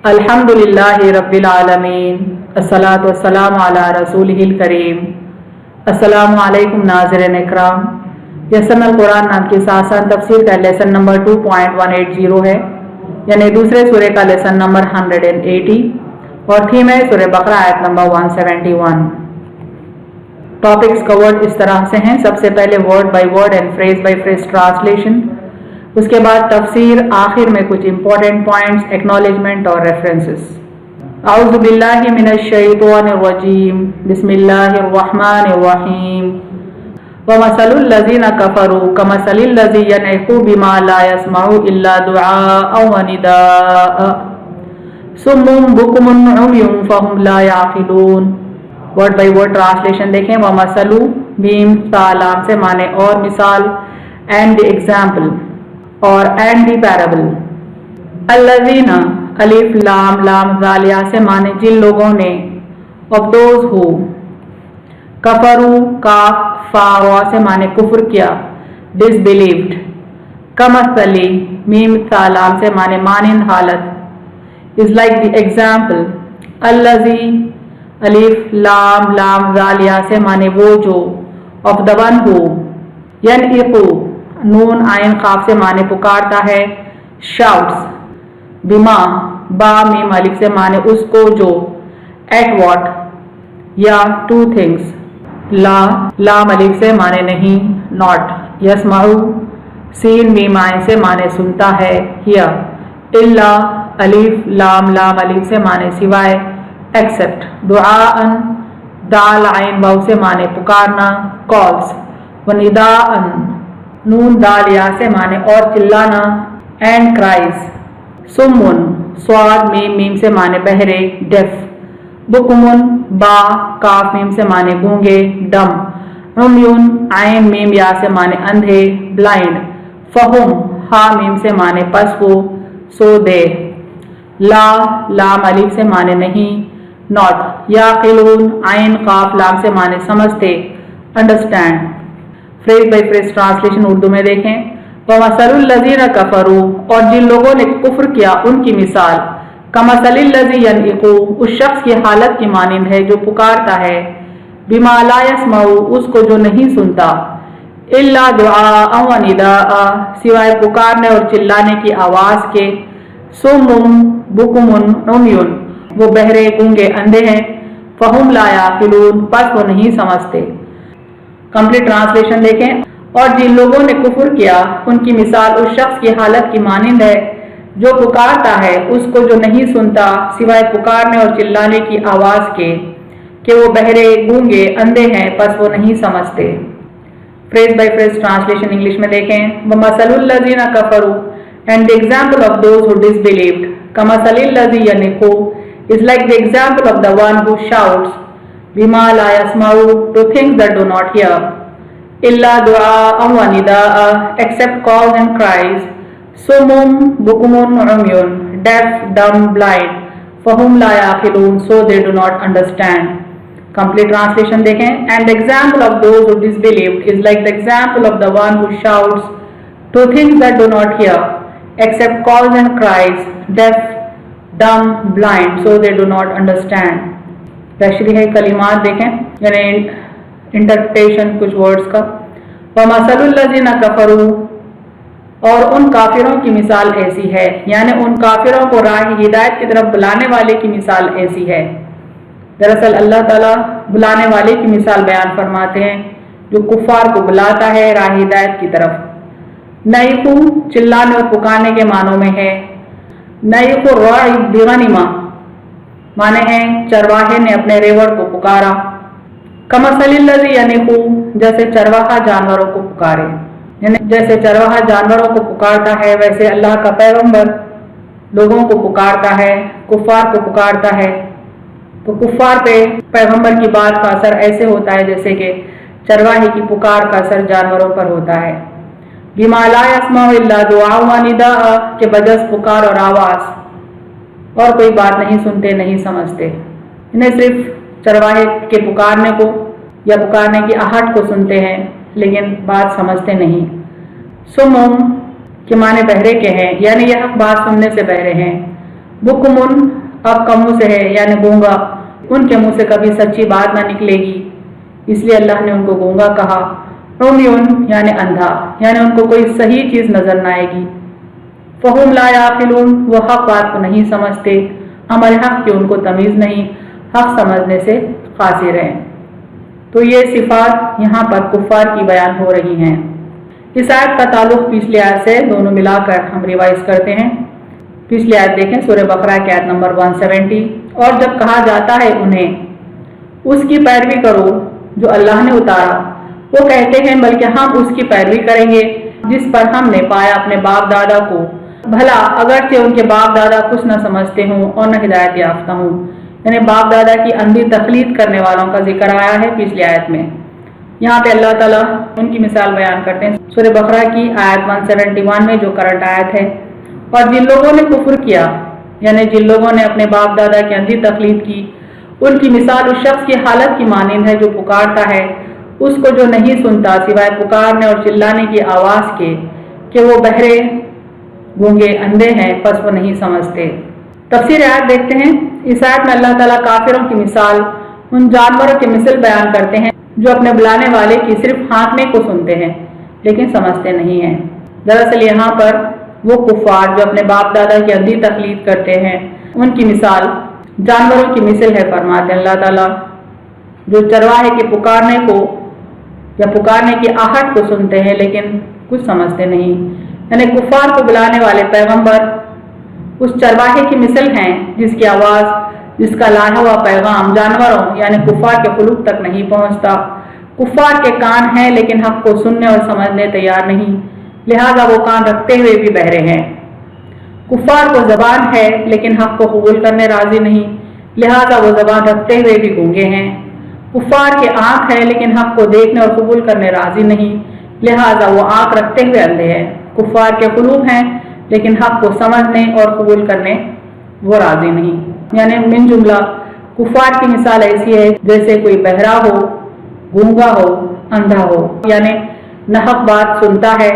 अल्हम्दुलिल्लाहि रब्बिल आलमीन, अस्सलातु वस्सलामु अला रसूलिहिल करीम। अस्सलामु अलैकुम नाज़रीन इकराम। यसनल कुरान नाम की आसान तफसीर का लेसन नंबर 2.180 है, यानी दूसरे सूरे का लेसन नंबर 180 और थीम है सूरे बकरा आयत नंबर 171। टॉपिक्स कवर्ड इस तरह से हैं। सबसे पहले word by word and phrase by phrase translation, उसके बाद तफसीर, आखिर में कुछ इंपॉर्टेंट पॉइंट्स, एक्नॉलेजमेंट और रेफरेंसेस। औज़ु बिल्लाहि मिनश शैतानिर रजीम, बिस्मिल्लाहिर रहमानिर रहीम। वमसलुल लज़ीना कफ़रू कमसलिल लज़ी यनइक़ु बिमा ला यस्मउ इल्ला दुआअ व निदाअ सुम्मुम बुकुमुन उम्युन फहुम ला याक़िलून। वर्ड बाय वर्ड ट्रांसलेशन देखें। वमसलु मीम तालाम से माने और मिसाल, एंड द एग्जाम्पल और एंड दी पैराबल। अल्लज़ीना अलिफ लाम लाम ज़ालिया से माने जिन लोगों ने, ऑफ दोज हु। कफरू काफ फा वा से माने कुफ्र किया, डिसबिलीव्ड। कमसली मीम सालाम से माने मानिंद हालत, इज लाइक द एग्जाम्पल। अल्लज़ी अलिफ लाम लाम ज़ालिया से माने वो जो, ऑफ द वन हु। यनइक़ु नून आयन खाफ से माने पुकारता है, शाउट्स। बिमा बा मीम अलिफ से माने उसको जो, एट वॉट या टू थिंग्स। ला लाम अलिफ से माने नहीं, नॉट। यस्माउ सीन मीम आयन से माने सुनता है, हियर। इल्ला अलिफ लाम लाम अलिफ से माने सिवाय, एक्सेप्ट। दुआअन दाल आयन वाव से माने पुकारना, कॉल्स। व निदाअन नून दाल या से माने और चिल्लाना, एंड क्राइज। सुम्मुन स्वाद मीम मीम से माने बहरे, डेफ। बुकुमुन बा काफ मीम से माने गूंगे, डम। उम्युन आइन मीम या से माने अंधे, ब्लाइंड। फहुम हा मीम से माने पस वो, सो दे। ला लाम अलिफ से माने नहीं, नॉट। याक़िलून आइन काफ लाम से माने समझते, understand. Phrase by phrase translation Urdu में देखें। वमसलुल लज़ीना कफ़रू और जिन लोगों ने कुफ्र किया उनकी मिसाल, कमसलिल लज़ी यनइक़ु उस शख्स की हालत की मानिंद है जो पुकारता है, बिमा ला यस्मउ उसको जो नहीं सुनता, इल्ला दुआअ व निदाअ सिवाय पुकारने और चिल्लाने की आवाज़ के। सुम्मुम बुकुमुन उम्युन वो बहरे गूंगे अंधे हैं, फहुम ला याक़िलून बस वो नहीं समझते। कंप्लीट ट्रांसलेशन देखें। और जिन लोगों ने कुफ्र किया उनकी मिसाल उस शख्स की हालत की मानिंद है जो पुकारता है उसको जो नहीं सुनता सिवाय पुकारने और चिल्लाने की आवाज़ के, कि वो बहरे गूंगे अंधे हैं बस वो नहीं समझते। Phrase by phrase translation English में देखें। वमसलुल लज़ीना कफ़रू and the example of those who disbelieved कमसलिल लज़ी यनइक़ु is like the example of the one who shouts बिमा ला यस्मउ to things that do not hear, इल्ला दुआअ व निदाअ एक्सेप्ट कॉल्स एंड क्राइज। सुम्मुम बुकुमुन उम्युन डेफ डम ब्लाइंड फहुम ला याक़िलून so they do not understand. Complete translation देखें। And the example of those who disbelieved is like the example of the one who shouts to things that do not hear except calls and cries, deaf dumb blind so they do not understand. तशरीह कलिमात देखें, यानी interpretation कुछ words का। वमसलुल लज़ीना कफ़रू और उन काफिरों की मिसाल ऐसी है, यानी उन काफिरों को राह हिदायत की तरफ बुलाने वाले की मिसाल ऐसी है। दरअसल अल्लाह ताला बुलाने वाले की मिसाल बयान फरमाते हैं जो कुफ्फार को बुलाता है राह हिदायत की तरफ। नईक़ु चिल्लाने और पुकारने के मानों में है। नईक़ु राई बिगनिमा माने हैं चरवाहे ने अपने रेवड़ को पुकारा। कमसलिल लज़ी यनइक़ु जैसे चरवाहा जानवरों को पुकारे, यानी जैसे चरवाहा जानवरों को पुकारता है वैसे अल्लाह का पैगंबर लोगों को पुकारता है, कुफ्फार को पुकारता है। तो कुफ्फार पे पैगंबर की बात का असर ऐसे होता है जैसे कि चरवाहे की पुकार का असर जानवरों पर होता है। बिमा ला यस्मउ इल्ला दुआअ व निदाअ के बजस पुकार और आवाज़, और कोई बात नहीं सुनते, नहीं समझते। इन्हें सिर्फ चरवाहे के पुकारने को या पुकारने की आहट को सुनते हैं लेकिन बात समझते नहीं। सुम्मुम के माने बहरे के हैं, यानी यह बात सुनने से बहरे हैं। बुकमुन अब कमों से है यानी गूंगा, उनके मुंह से कभी सच्ची बात ना निकलेगी, इसलिए अल्लाह ने उनको गूंगा कहा। उम्युन यानी अंधा, यानी उनको कोई सही चीज़ नजर ना आएगी। फ़हुम ला याक़िलून, वो हक बात को नहीं समझते, अमल हक की उनको तमीज़ नहीं, हक समझने से कासिर हैं। तो ये सिफात यहाँ पर कुफ़ार की बयान हो रही हैं। इस आयत का ताल्लुक़ पिछली आयत से, दोनों मिलाकर हम रिवाइज करते हैं। पिछली आयत देखें, सूरह बकरा की आयत नंबर 170। और जब कहा जाता है उन्हें उसकी पैरवी करो जो अल्लाह ने उतारा, वो कहते हैं बल्कि हम उसकी पैरवी करेंगे जिस पर हमने पाया अपने बाप दादा को, भला अगरचे उनके बाप दादा कुछ न समझते हों और न हिदायत याफ्ता हों। यानी बाप दादा की अंधी तकलीद करने वालों का जिक्र आया है पिछली आयत में। यहाँ पे अल्लाह ताला उनकी मिसाल बयान करते हैं सूरह बकरा की आयत 171 में, जो करंट आयत है। और जिन लोगों ने कुफ्र किया, यानी जिन लोगों ने अपने बाप दादा की अंधी तकलीद की, उनकी मिसाल उस शख्स की हालत की मानिंद है जो पुकारता है उसको जो नहीं सुनता सिवाय पुकारने और चिल्लाने की आवाज़ के, कि वो बहरे गूंगे अंधे हैं बस वो नहीं समझते। तफसीर आयत देखते हैं। इस आयत में अल्लाह ताला काफिरों की मिसाल उन जानवरों के मिसल बयान करते हैं जो अपने बुलाने वाले की सिर्फ हाँकने को सुनते हैं लेकिन समझते नहीं हैं। दरअसल यहाँ पर वो कुफ़ार जो अपने बाप दादा की अंधी तकलीद करते हैं, उनकी मिसाल जानवरों की मिसल है, फरमाते अल्लाह ताला, जो चरवाहे के पुकारने को या पुकारने की आहट को सुनते हैं लेकिन कुछ समझते नहीं। यानी कुफ़ार को बुलाने वाले पैगंबर उस चरवाहे की मिसल हैं जिसकी आवाज़, जिसका लाया हुआ पैगाम जानवरों यानी कुफ़ार के खुलूक तक नहीं पहुँचता। कुफ़ार के कान हैं लेकिन हक़ को सुनने और समझने तैयार नहीं, लिहाजा वो कान रखते हुए भी बहरे हैं। कुफ़ार को ज़बान है लेकिन हक़ को कबूल करने राज़ी नहीं, लिहाजा वो ज़बान रखते हुए भी गूंगे हैं। कुफ़ार के आँख है लेकिन हक़ को देखने और कबूल करने राज़ी नहीं, लिहाजा वो आँख रखते हुए अंधे हैं। कुफ़ार के क़ुलूब हैं लेकिन हक़ को समझने और कबूल करने वो राज़ी नहीं। यानी मिन जुमला कुफ़ार की मिसाल ऐसी है जैसे कोई बहरा हो, गूंगा हो, अंधा हो, यानी न हक़ बात सुनता है,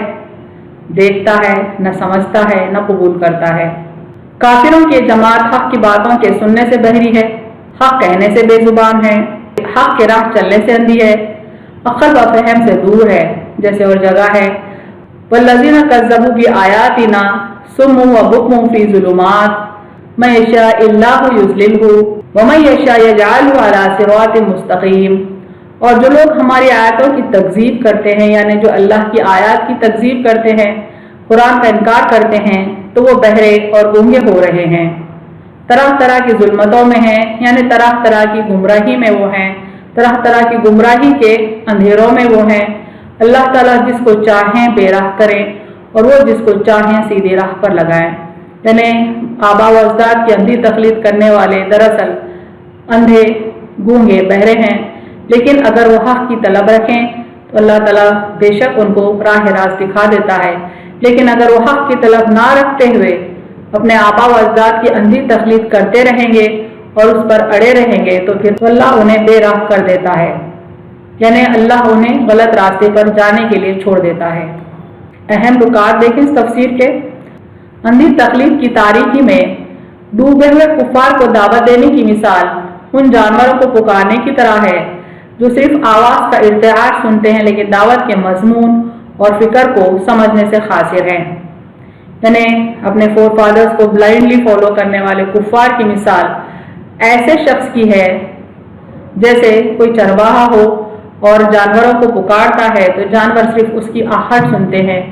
देखता है, न समझता है, न कबूल करता है। काफिरों की जमात हक़ की बातों के सुनने से बहरी है, हक़ कहने से बेजुबान है, हक़ के राह चलने से अंधी है, अक़ल व फ़हम से दूर है। जैसे और जगह है, वल्लज़ीना कज़्ज़बू बि आयातिना सुम्मुन व बुक्मुन फ़ी ज़ुलुमात मन यशाइल्लाहु युज़लिलहु व मन यशा यजअलहु अला सिरातिन मुस्तक़ीम। और जो लोग हमारी आयतों की तकज़ीब करते हैं, यानी जो अल्लाह की आयत की तकज़ीब करते हैं, कुरान का इनकार करते हैं, तो वो बहरे और गूंगे हो रहे हैं, तरह तरह की जुल्मतों में हैं, यानी तरह तरह की गुमराही में वो हैं, तरह तरह की गुमराही के अंधेरों में वो हैं। अल्लाह ताला जिसको चाहें बेराह करें और वो जिसको चाहें सीधी राह पर लगाएं। यानी आबा व अजदाद की अंधी तकलीद करने वाले दरअसल अंधे, गूंगे, बहरे हैं, लेकिन अगर वो हक़ की तलब रखें तो अल्लाह ताला बेशक उनको राह रास्त दिखा देता है। लेकिन अगर वो हक़ की तलब ना रखते हुए अपने आबा व अजदाद की अंधी तकलीद करते रहेंगे और उस पर अड़े रहेंगे तो फिर अल्लाह उन्हें बेराह कर देता है, यानी अल्लाह उन्हें गलत रास्ते पर जाने के लिए छोड़ देता है। अहम रुकात देखें इस तफसीर के। अंधी तकलीद की तारीकी में डूबे हुए कुफ़ार को दावत देने की मिसाल उन जानवरों को पुकारने की तरह है जो सिर्फ आवाज़ का इर्तिहार सुनते हैं लेकिन दावत के मजमून और फिक्र को समझने से खासिर हैं। यानी अपने फोर फादर्स को ब्लाइंडली फॉलो करने वाले कुफ़ार की मिसाल ऐसे शख्स की है जैसे कोई चरवाहा हो और जानवरों को पुकारता है तो जानवर सिर्फ उसकी आहट सुनते हैं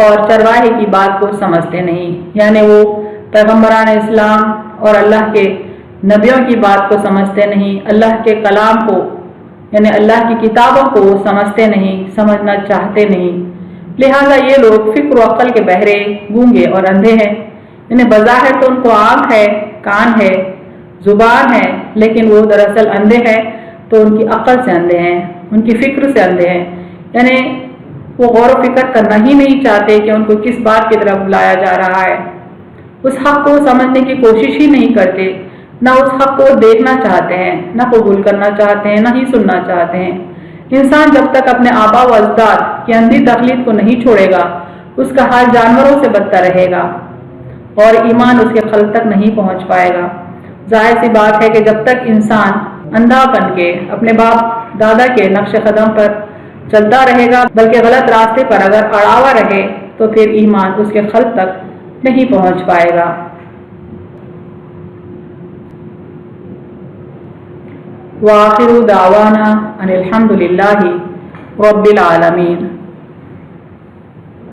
और चरवाहे की बात को समझते नहीं। यानी वो पैगम्बरान इस्लाम और अल्लाह के नबियों की बात को समझते नहीं, अल्लाह के कलाम को यानी अल्लाह की किताबों को समझते नहीं, समझना चाहते नहीं। लिहाजा ये लोग फिक्र व अक्ल के बहरे, गूंगे और अंधे हैं। यानी बज़ाहिर तो उनको आँख है, कान है, जुबान है, लेकिन वो दरअसल अंधे हैं तो उनकी अक्ल से अंधे हैं, उनकी फिक्र से अंधे हैं। यानी वो गौर व फिक्र करना ही नहीं चाहते कि उनको किस बात की तरफ बुलाया जा रहा है। उस हक़ को समझने की कोशिश ही नहीं करते, ना उस हक़ को देखना चाहते हैं, ना कबूल करना चाहते हैं, ना ही सुनना चाहते हैं। इंसान जब तक अपने आबा व अजदाद की अंधी तकलीद को नहीं छोड़ेगा उसका हाल जानवरों से बदतर रहेगा। اور ایمان اس کے قلب تک نہیں پہنچ پائے گا۔ ظاہر سی بات ہے کہ جب تک انسان اندھا بن کے اپنے باپ دادا کے نقش قدم پر چلتا رہے گا بلکہ غلط راستے پر اگر اڑاوا رہے تو پھر ایمان اس کے قلب تک نہیں پہنچ پائے گا۔ وآخر دعوانا ان الحمد للہ رب العالمین۔